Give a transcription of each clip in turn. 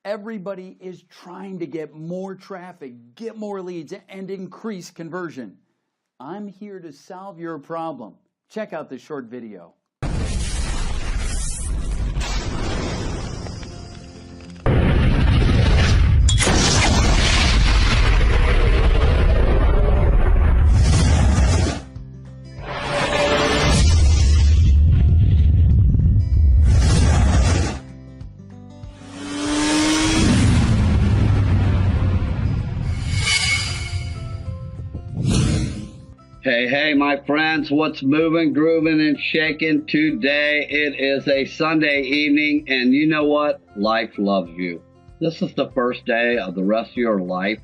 Everybody is trying to get more traffic, get more leads, and increase conversion. I'm here to solve your problem. Check out this short video. Hey, my friends, what's moving, grooving, and shaking today? It is a Sunday evening, and you know what? Life loves you. This is the first day of the rest of your life.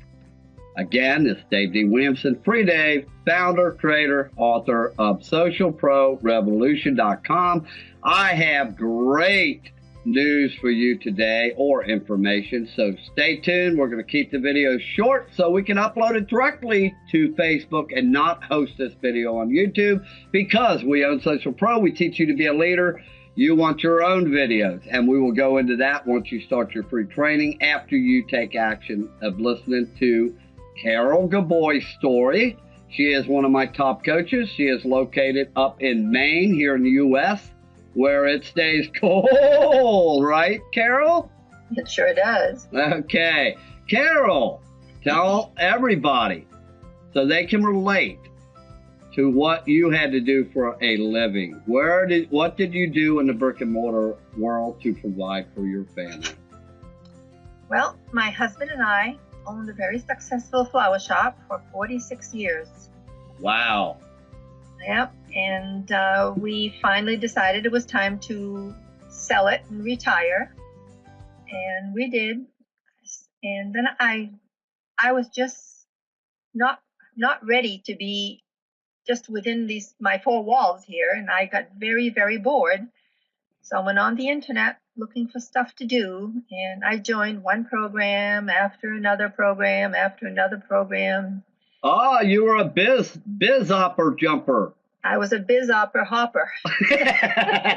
Again, it's Dave D. Williamson, Free Dave, founder, creator, author of SocialProRevolution.com. I have great news for you today, or information, so stay tuned. We're going to keep the video short so we can upload it directly to Facebook and not host this video on YouTube, because we own Social Pro. We teach you to be a leader. You want your own videos, and we will go into that once you start your free training, after you take action of listening to Harrold Gaboy's story. She is one of my top coaches. She is located up in Maine here in the U.S., where it stays cold, right, Carol? It sure does. Okay. Carol, tell everybody so they can relate to what you had to do for a living. What did you do in the brick and mortar world to provide for your family? Well, my husband and I owned a very successful flower shop for 46 years. Wow. Yep. And we finally decided it was time to sell it and retire. And we did. And then I was just not ready to be just within my four walls here. And I got very, very bored. So I went on the internet looking for stuff to do. And I joined one program after another program after another program. Oh, you were a Biz Opper jumper. I was a Biz Opper hopper.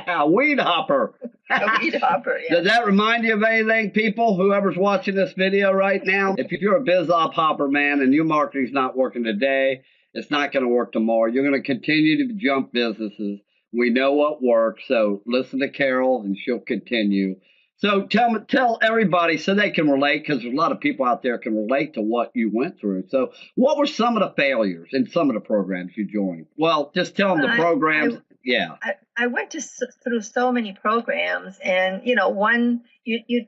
A weed hopper. A weed hopper, yeah. Does that remind you of anything, people, whoever's watching this video right now? If you're a Biz Op hopper, man, and your marketing's not working today, it's not going to work tomorrow. You're going to continue to jump businesses. We know what works, so listen to Carol, and she'll continue. So tell everybody so they can relate, because there's a lot of people out there can relate to what you went through. So what were some of the failures in some of the programs you joined? Well, just tell them the programs. I went through so many programs, and one you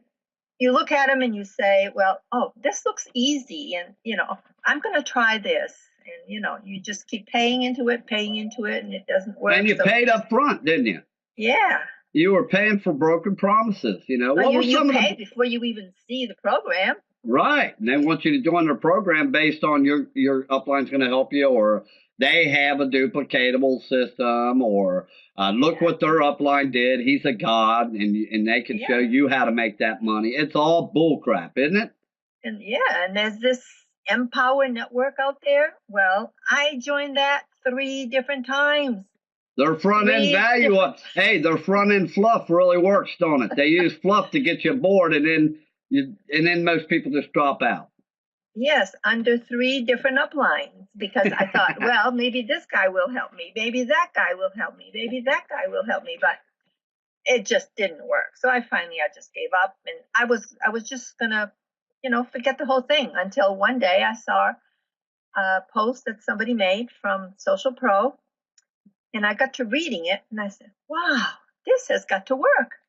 look at them and you say, well, oh, this looks easy, and I'm going to try this, and you just keep paying into it, and it doesn't work. And you paid up front, didn't you? Yeah. You were paying for broken promises, Well, you pay before you even see the program. Right. And they want you to join their program based on your upline's going to help you, or they have a duplicatable system, or look what their upline did. He's a god, and they can show you how to make that money. It's all bullcrap, isn't it? And there's this Empower network out there. Well, I joined that 3 different times. Their front end value, their front end fluff really works, don't it? They use fluff to get you bored, and then most people just drop out. Yes, under 3 different uplines, because I thought, well, maybe this guy will help me, maybe that guy will help me, maybe that guy will help me, but it just didn't work. So I just gave up, and I was just gonna, forget the whole thing, until one day I saw a post that somebody made from Social Pro. And I got to reading it, and I said, wow, this has got to work.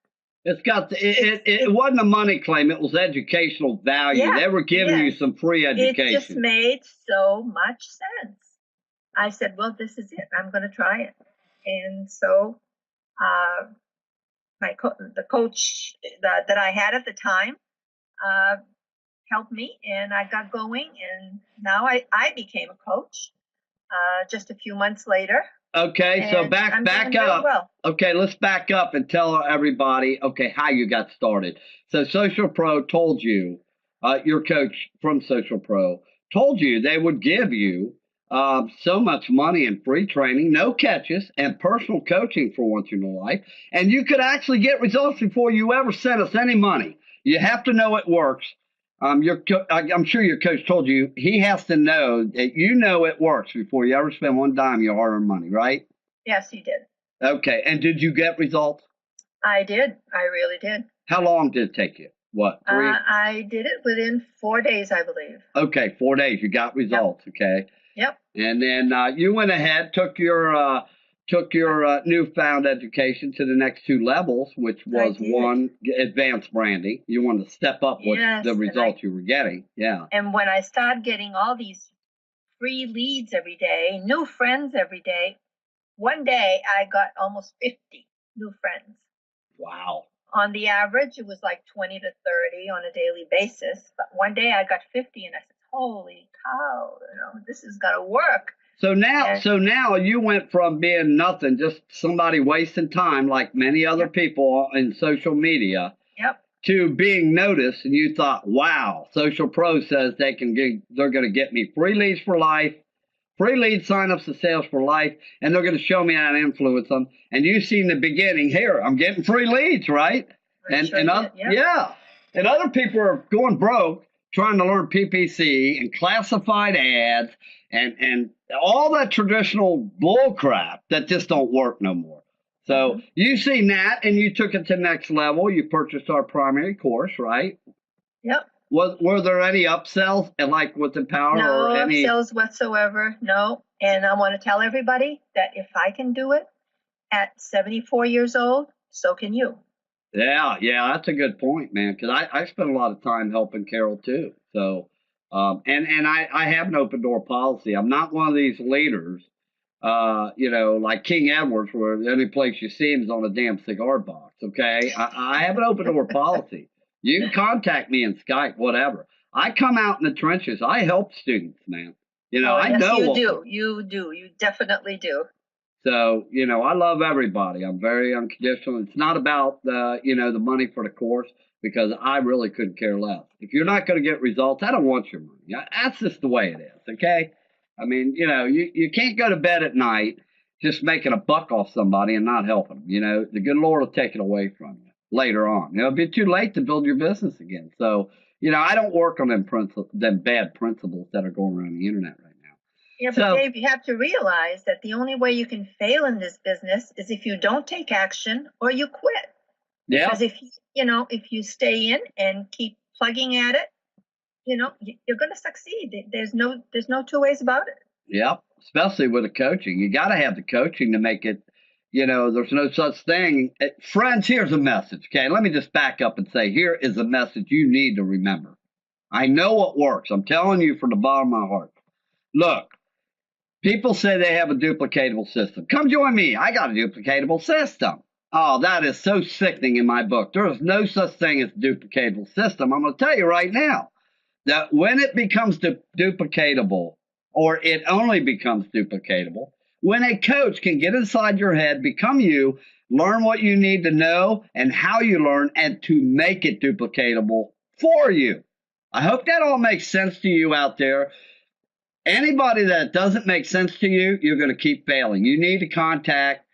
It wasn't a money claim. It was educational value. They were giving you some free education. It just made so much sense. I said, well, this is it. I'm going to try it. And so the coach that I had at the time helped me, and I got going. And now I became a coach just a few months later. Okay, so back up. Well. Okay, let's back up and tell everybody, how you got started. So Social Pro told you, your coach from Social Pro told you they would give you so much money in free training, no catches, and personal coaching for once in your life. And you could actually get results before you ever sent us any money. You have to know it works. I'm sure your coach told you he has to know that you know it works before you ever spend one dime of your hard-earned money, right? Yes, he did. Okay. And did you get results? I did. I really did. How long did it take you? What, 3? I did it within 4 days, I believe. Okay, 4 days. You got results. Yep. Okay. Yep. And then you went ahead, took your newfound education to the next 2 levels, which was 1, advanced branding. You wanted to step up with the results you were getting. Yeah. And when I started getting all these free leads every day, new friends every day, one day I got almost 50 new friends. Wow. On the average, it was like 20 to 30 on a daily basis. But one day I got 50, and I said, "Holy cow! This is gonna work." So now you went from being nothing, just somebody wasting time, like many other people in social media, to being noticed. And you thought, "Wow, Social Pro says they're going to get me free leads for life, free lead signups to sales for life, and they're going to show me how to influence them." And you see in the beginning, here, I'm getting free leads, right? And other people are going broke trying to learn PPC and classified ads and all that traditional bull crap that just don't work no more. So you seen that, and you took it to the next level. You purchased our primary course, right? Yep. Were there any upsells, like with Empower? No or any upsells whatsoever. No. And I want to tell everybody that if I can do it at 74 years old, so can you. Yeah, that's a good point, man. Because I spent a lot of time helping Carol too. So, and I have an open door policy. I'm not one of these leaders, like King Edwards, where the only place you see him is on a damn cigar box. Okay, I have an open door policy. You can contact me in Skype, whatever. I come out in the trenches. I help students, man. I know you do. You definitely do. So, I love everybody. I'm very unconditional. It's not about the money for the course, because I really couldn't care less. If you're not going to get results, I don't want your money. That's just the way it is. Okay. I mean, you can't go to bed at night just making a buck off somebody and not helping them. The good Lord will take it away from you later on. It'll be too late to build your business again. So, I don't work on them bad principles that are going around the internet right now. Yeah, but Dave, you have to realize that the only way you can fail in this business is if you don't take action or you quit. Yeah. Because if you stay in and keep plugging at it, you're going to succeed. There's no 2 ways about it. Yep. Especially with the coaching. You got to have the coaching to make it, there's no such thing. Friends, here's a message. Okay. Let me just back up and say, here is a message you need to remember. I know it works. I'm telling you from the bottom of my heart. Look, people say they have a duplicatable system. Come join me. I got a duplicatable system. Oh, that is so sickening in my book. There is no such thing as a duplicatable system. I'm going to tell you right now that when it becomes duplicatable, or it only becomes duplicatable, when a coach can get inside your head, become you, learn what you need to know and how you learn, and to make it duplicatable for you. I hope that all makes sense to you out there. Anybody that doesn't make sense to you, you're going to keep failing. You need to contact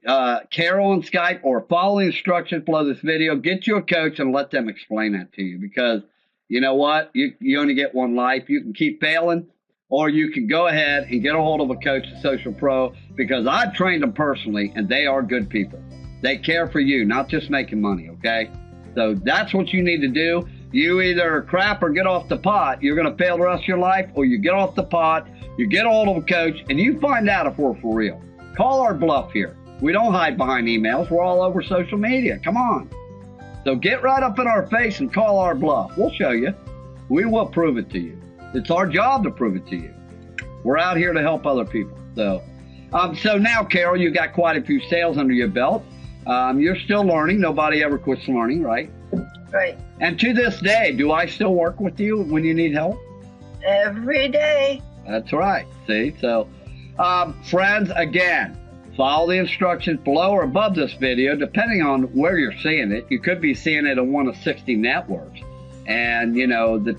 Carol on Skype, or follow the instructions below this video. Get you a coach and let them explain that to you, because you know what? You only get one life. You can keep failing, or you can go ahead and get a hold of a coach at Social Pro, because I've trained them personally, and they are good people. They care for you, not just making money, okay? So that's what you need to do. You either crap or get off the pot. You're going to fail the rest of your life, or you get off the pot, you get a hold of a coach, and you find out if we're for real. Call our bluff here. We don't hide behind emails. We're all over social media. Come on. So get right up in our face and call our bluff. We'll show you. We will prove it to you. It's our job to prove it to you. We're out here to help other people. So now, Carol, you got quite a few sales under your belt. You're still learning. Nobody ever quits learning, right? Right. And to this day, do I still work with you when you need help? Every day. That's right. See? So, friends, again, follow the instructions below or above this video, depending on where you're seeing it. You could be seeing it on one of 60 networks. And, the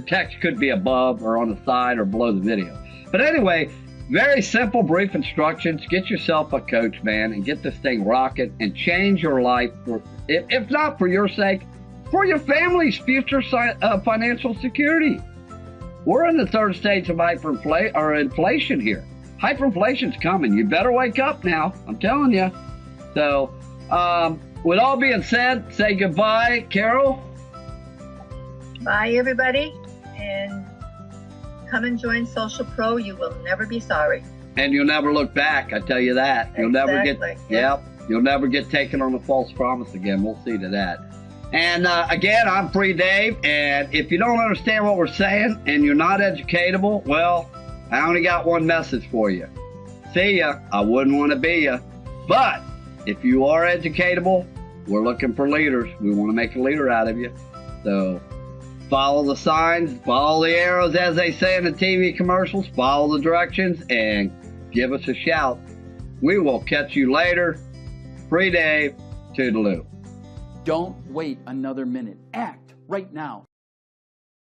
text could be above or on the side or below the video. But anyway, very simple, brief instructions. Get yourself a coach, man, and get this thing rocking and change your life. If not for your sake, for your family's future financial security. We're in the third stage of inflation here. Hyperinflation's coming. You better wake up now. I'm telling you. So, with all being said, say goodbye, Carol. Bye, everybody, and come and join Social Pro. You will never be sorry. And you'll never look back. I tell you that. You'll never get. Yep. You'll never get taken on a false promise again. We'll see to that. And again, I'm Free Dave. And if you don't understand what we're saying and you're not educatable, well, I only got one message for you. See ya. I wouldn't want to be ya. But if you are educatable, we're looking for leaders. We want to make a leader out of you. So follow the signs, follow the arrows, as they say in the TV commercials, follow the directions, and give us a shout. We will catch you later. Free Dave, toodaloo. Don't wait another minute. Act right now.